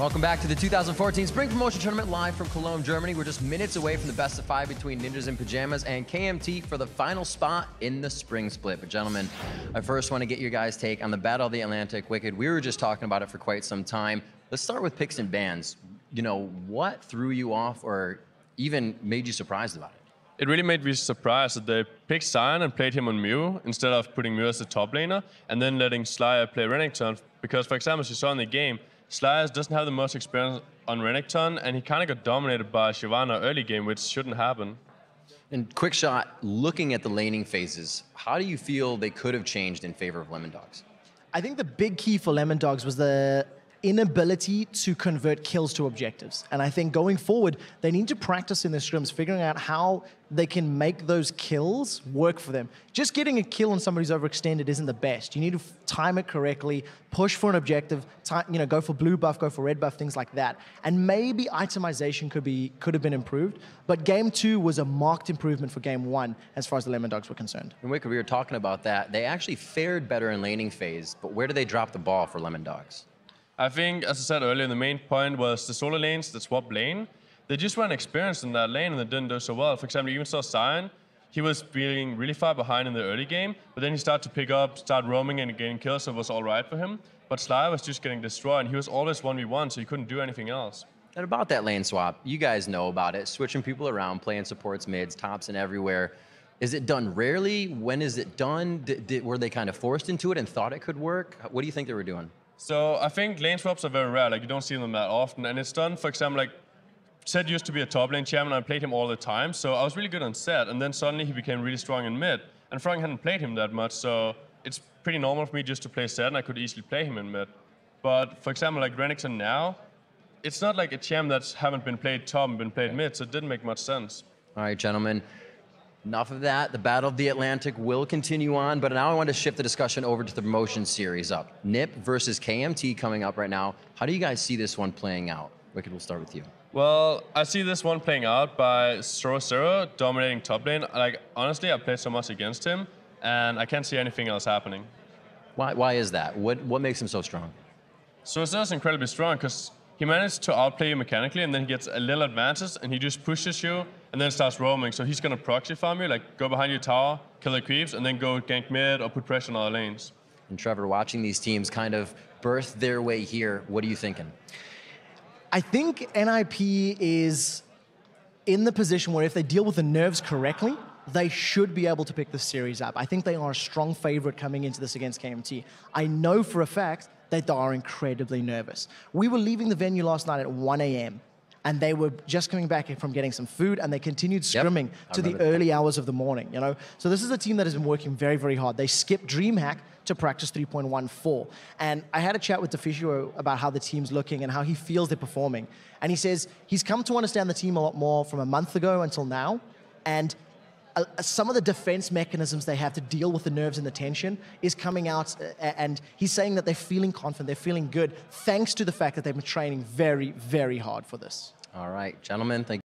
Welcome back to the 2014 Spring Promotion Tournament live from Cologne, Germany. We're just minutes away from the best of 5 between Ninjas in Pajamas and KMT for the final spot in the Spring Split. But gentlemen, I first want to get your guys' take on the Battle of the Atlantic. WickD, we were just talking about it for quite some time. Let's start with picks and bans. You know, what threw you off or even made you surprised about it? It really made me surprised that they picked Sion and played him on Mew instead of putting Mew as the top laner and then letting Slayer play Renekton. Because, for example, as you saw in the game, Slayer doesn't have the most experience on Renekton, and he kind of got dominated by Shyvana early game, which shouldn't happen. And quick shot, looking at the laning phases, how do you feel they could have changed in favor of Lemondogs? I think the big key for Lemondogs was the inability to convert kills to objectives. And I think going forward, they need to practice in their scrims, figuring out how they can make those kills work for them. Just getting a kill on somebody who's overextended isn't the best. You need to time it correctly, push for an objective, go for blue buff, go for red buff, things like that. And maybe itemization could have been improved, but game 2 was a marked improvement for game 1 as far as the Lemondogs were concerned. And WickD, we were talking about that. They actually fared better in laning phase, but where do they drop the ball for Lemondogs? I think, as I said earlier, the main point was the solo lanes that swap lane. They just weren't experienced in that lane and they didn't do so well. For example, you even saw Sion. He was being really far behind in the early game, but then he started to pick up, start roaming and getting kills, so it was all right for him. But Slayer was just getting destroyed, and he was always 1v1, so he couldn't do anything else. And about that lane swap, you guys know about it. Switching people around, playing supports, mids, tops, and everywhere. Is it done rarely? When is it done? Were they kind of forced into it and thought it could work? What do you think they were doing? So I think lane swaps are very rare, like you don't see them that often. And it's done, for example, like Zed used to be a top lane champion, I played him all the time, so I was really good on Zed, and then suddenly he became really strong in mid. And Frank hadn't played him that much, so it's pretty normal for me just to play Zed, and I could easily play him in mid. But for example, like Renekton now, it's not like a champ that haven't been played top and been played mid, so it didn't make much sense. All right, gentlemen. Enough of that. The Battle of the Atlantic will continue on, but now I want to shift the discussion over to the promotion series up. NiP versus KMT coming up right now. How do you guys see this one playing out? WickD, we'll start with you. Well, I see this one playing out by 0-0 dominating top lane. Like, honestly, I played so much against him, and I can't see anything else happening. Why is that? What makes him so strong? 0-0 is incredibly strong because he managed to outplay you mechanically, and then he gets a little advantage, and he just pushes you, and then starts roaming. So he's going to proxy farm you, like go behind your tower, kill the creeps, and then go gank mid or put pressure on other lanes. And Trevor, watching these teams kind of birth their way here, what are you thinking? I think NIP is in the position where if they deal with the nerves correctly, they should be able to pick this series up. I think they are a strong favorite coming into this against KMT. I know for a fact that they are incredibly nervous. We were leaving the venue last night at 1 a.m. and they were just coming back from getting some food, and they continued scrimming to the early hours of the morning, you know? So this is a team that has been working very, very hard. They skipped DreamHack to practice 3.14. And I had a chat with Deficio about how the team's looking and how he feels they're performing. And he says he's come to understand the team a lot more from a month ago until now, and some of the defense mechanisms they have to deal with the nerves and the tension is coming out, and he's saying that they're feeling confident, they're feeling good, thanks to the fact that they've been training very, very hard for this. All right, gentlemen, thank you.